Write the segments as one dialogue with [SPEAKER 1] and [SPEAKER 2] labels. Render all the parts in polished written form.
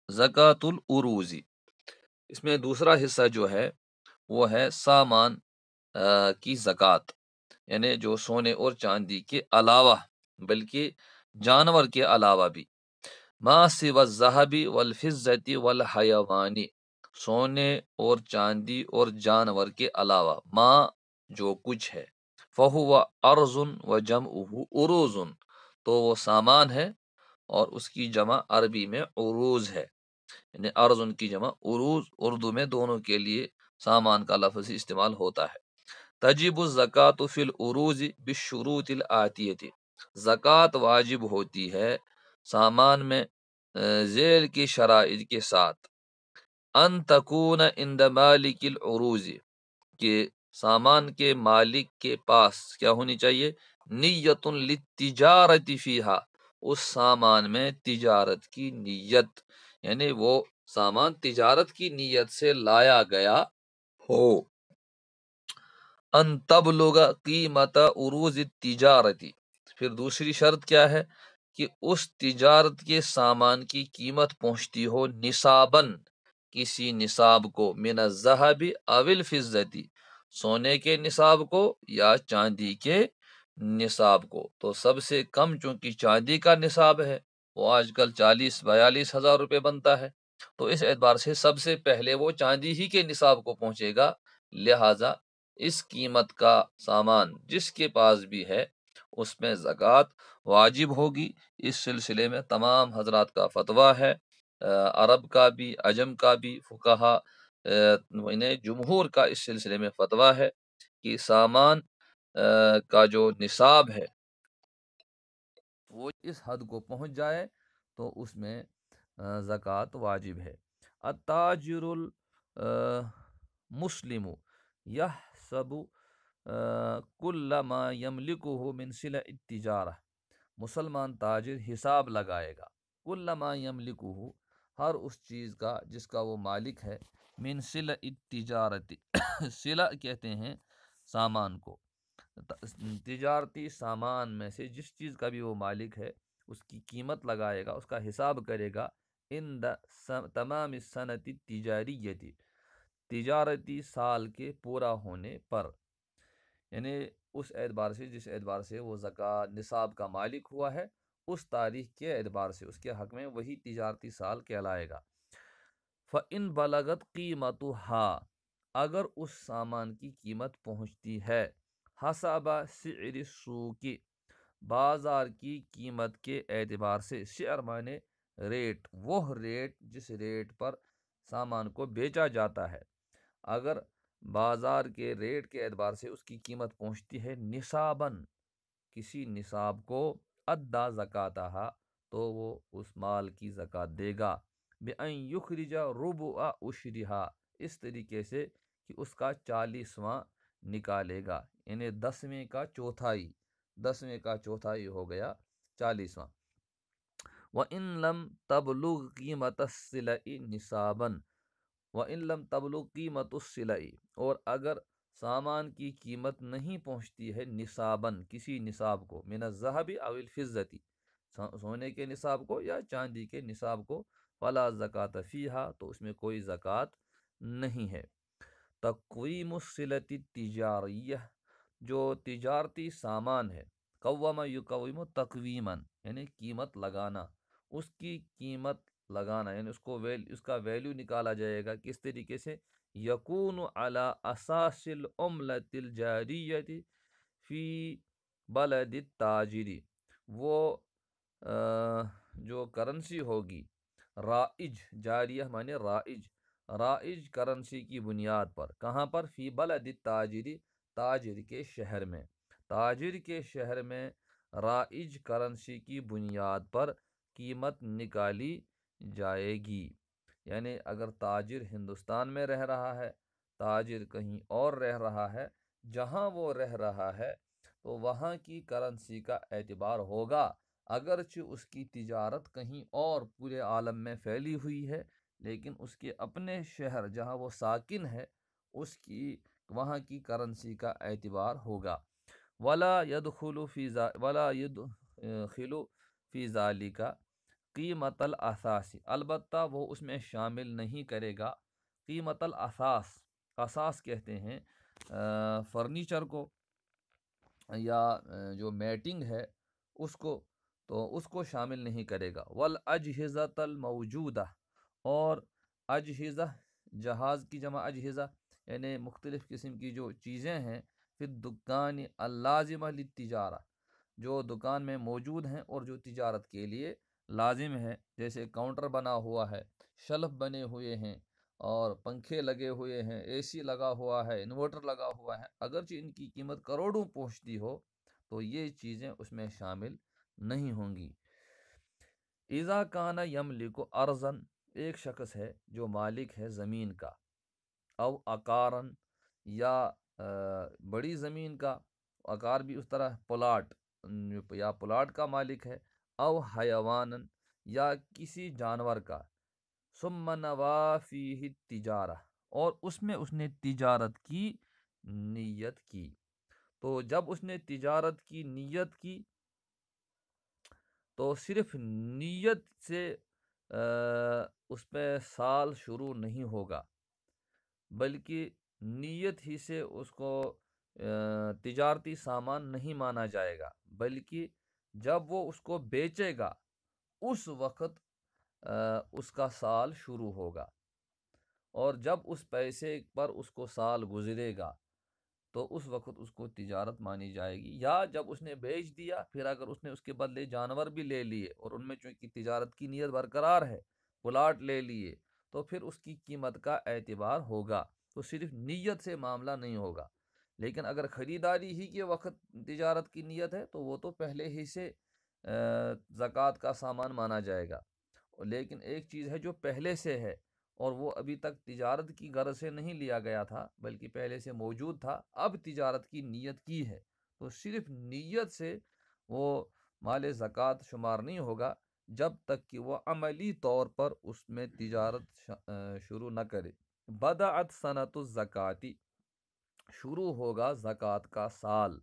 [SPEAKER 1] زکاتُ العروضی، اس میں دوسرا حصہ جو ہے وہ ہے سامان کی زکوٰۃ، یعنی جو سونے اور چاندی کے علاوہ بلکہ جانور کے علاوہ بھی، ما سوى الذهب والفضة والحیوان، سونے اور چاندی اور جانور کے علاوہ، ما جو کچھ ہے، فہو ارض وجمعہ عروض، تو وہ سامان ہے اور اس کی جمع عربی میں عروض ہے، یعنی ارض کی جمع عروض، اردو میں دونوں کے لیے سامان کا لفظ استعمال ہوتا ہے۔ تجب الزکوٰۃ فی العروض بالشروط الآتیۃ، زکوٰۃ واجب ہوتی ہے سامان میں ذیل کی شرائط کے ساتھ، ان تکون عند مالک العروض، کہ سامان کے مالک کے پاس کیا ہونی چاہیے، نیت للتجارت فیہا، اس سامان میں تجارت کی نیت، یعنی وہ سامان تجارت کی نیت سے لایا گیا ہو۔ ان تبلغ قیمت عروض التجارتی، پھر دوسری شرط کیا ہے کہ اس تجارت کے سامان کی قیمت پہنچتی ہو نصاباً، کسی نصاب کو، من الذهب او الفضة، سونے کے نصاب کو یا چاندی کے نصاب کو۔ تو سب سے کم چونکہ چاندی کا نصاب ہے، وہ آج کل 40-42 ہزار روپے بنتا ہے، تو اس اعتبار سے سب سے پہلے وہ چاندی ہی کے نصاب کو پہنچے گا، لہٰذا اس قیمت کا سامان جس کے پاس بھی ہے اس میں زکوٰۃ واجب ہوگی۔ اس سلسلے میں تمام حضرات کا فتویٰ ہے، عرب کا بھی، عجم کا بھی، فقہا انہیں جمہور کا اس سلسلے میں فتویٰ ہے کہ سامان کا جو نصاب ہے وہ اس حد کو پہنچ جائے تو اس میں زکوٰۃ واجب ہے۔ التاجر المسلم یحسب کل ما یملکہ من سلع التجارہ، مسلمان تاجر حساب لگائے گا، کل ما یملکہ، ہر اس چیز کا جس کا وہ مالک ہے، من سلع التجارتی، سلع کہتے ہیں سامان کو، تجارتی سامان میں سے جس چیز کا بھی وہ مالک ہے اس کی قیمت لگائے گا، اس کا حساب کرے گا، عند تمام السنۃ التجاریۃ، تجارتی سال کے پورا ہونے پر، یعنی اس اعتبار سے جس اعتبار سے وہ زکوٰۃ نصاب کا مالک ہوا ہے، اس تاریخ کے اعتبار سے اس کے حق میں وہی تجارتی سال کہلائے گا۔ فَإِن بَلَغَتْ قِیمَتُهَا، اگر اس سامان کی قیمت پہنچتی ہے، حسب سعر السوق، بازار کی قیمت کے اعتبار سے، سعر مانے ریٹ، وہ ریٹ جس ریٹ پر سامان کو بیچا جاتا ہے، اگر بازار کے ریٹ کے اعتبار سے اس کی قیمت پہنچتی ہے نصاباً، کسی نصاب کو، ادا زکاتہا، تو وہ اس مال کی زکوٰۃ دے گا، بأن یخرج ربع عشرہا، اس طریقے سے کہ اس کا 40واں نکالے گا، یعنی 10ویں کا چوتھائی، 10ویں کا چوتھائی ہو گیا 40واں۔ وَإِن لَمْ تَبْلُغْ قِیمَةَ السِّلَعِ نِصَابًا، وَإِن لَمْ تَبْلُغْ قِیمَةُ السِّلَعِ، اور اگر سامان کی قیمت نہیں پہنچتی ہے نصاباً، کسی نصاب کو، من الذهب او الفضة، سونے کے نصاب کو یا چاندی کے نصاب کو، فلا زکوٰۃ فیہا، تو اس میں کوئی زکوٰۃ نہیں ہے۔ تقویم الصلۃ التجاریہ، جو تجارتی سامان ہے، قوم یقوم تقویما، یعنی قیمت لگانا، اس کی قیمت لگانا، یعنی اس کا ویلیو نکالا جائے گا، کس طریقے سے، یکون علی اساس العملۃ الجاریۃ فی بلد التاجری، وہ جو کرنسی ہوگی، رائج، جاریہ مانے رائج، رائج کرنسی کی بنیاد پر، کہاں پر، فی بلد التاجری، تاجر کے شہر میں، تاجر کے شہر میں رائج کرنسی کی بنیاد پر قیمت نکالی جائے گی، یعنی اگر تاجر ہندوستان میں رہ رہا ہے، تاجر کہیں اور رہ رہا ہے، جہاں وہ رہ رہا ہے تو وہاں کی کرنسی کا اعتبار ہوگا، اگرچہ اس کی تجارت کہیں اور پورے عالم میں پھیلی ہوئی ہے، لیکن اس کے اپنے شہر جہاں وہ ساکن ہے اس کی وہاں کی کرنسی کا اعتبار ہوگا۔ ولا يدخل فی ذالک، قیمت الاساسی، البتہ وہ اس میں شامل نہیں کرے گا قیمت الاساس، اساس کہتے ہیں فرنیچر کو یا جو میٹنگ ہے اس کو، تو اس کو شامل نہیں کرے گا۔ والاجہزۃ الموجودہ، اور اجہزہ جہاز کی جمع اجہزہ، یعنی مختلف قسم کی جو چیزیں ہیں، پھر دکان اللازمہ للتجارہ، جو دکان میں موجود ہیں اور جو تجارت کے لیے لازم ہے، جیسے کاؤنٹر بنا ہوا ہے، شلف بنے ہوئے ہیں، اور پنکھے لگے ہوئے ہیں، اے سی لگا ہوا ہے، انورٹر لگا ہوا ہے، اگرچہ ان کی قیمت کروڑوں پہنچتی ہو تو یہ چیزیں اس میں شامل نہیں ہوں گی۔ اذا کان یملک ارضاً، ایک شخص ہے جو مالک ہے زمین کا، او عقارن، یا بڑی زمین کا، عقار بھی اس طرح پلاٹ، یا پلاٹ کا مالک ہے، او حیوانن، یا کسی جانور کا، ثم نوی فیہ التجارہ، اور اس میں اس نے تجارت کی نیت کی، تو جب اس نے تجارت کی نیت کی تو صرف نیت سے اس پہ سال شروع نہیں ہوگا، بلکہ نیت ہی سے اس کو تجارتی سامان نہیں مانا جائے گا، بلکہ جب وہ اس کو بیچے گا اس وقت اس کا سال شروع ہوگا، اور جب اس پیسے پر اس کو سال گزرے گا تو اس وقت اس کو تجارت مانی جائے گی۔ یا جب اس نے بیچ دیا، پھر اگر اس نے اس کے بدلے جانور بھی لے لیے اور ان میں چونکہ تجارت کی نیت برقرار ہے، پلاٹ لے لیے، تو پھر اس کی قیمت کا اعتبار ہوگا، تو صرف نیت سے معاملہ نہیں ہوگا۔ لیکن اگر خریداری ہی کے وقت تجارت کی نیت ہے تو وہ تو پہلے ہی سے زکوٰۃ کا سامان مانا جائے گا، لیکن ایک چیز ہے جو پہلے سے ہے اور وہ ابھی تک تجارت کی غرض سے نہیں لیا گیا تھا بلکہ پہلے سے موجود تھا، اب تجارت کی نیت کی ہے، تو صرف نیت سے وہ مال زکوٰۃ شمار نہیں ہوگا جب تک کہ وہ عملی طور پر اس میں تجارت شروع نہ کرے۔ بدأت سنۃ الزکوٰۃ، شروع ہوگا زکوٰۃ کا سال،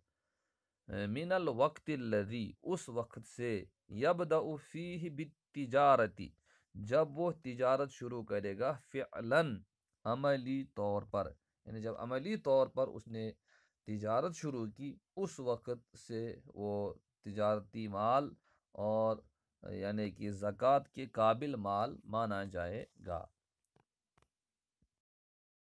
[SPEAKER 1] من الوقت الذی، اس وقت سے، یبدأ فیہ بالتجارتی، جب وہ تجارت شروع کرے گا، فعلاً، عملی طور پر، یعنی جب عملی طور پر اس نے تجارت شروع کی اس وقت سے وہ تجارتی مال اور یعنی کہ زکوٰۃ کے قابل مال مانا جائے گا۔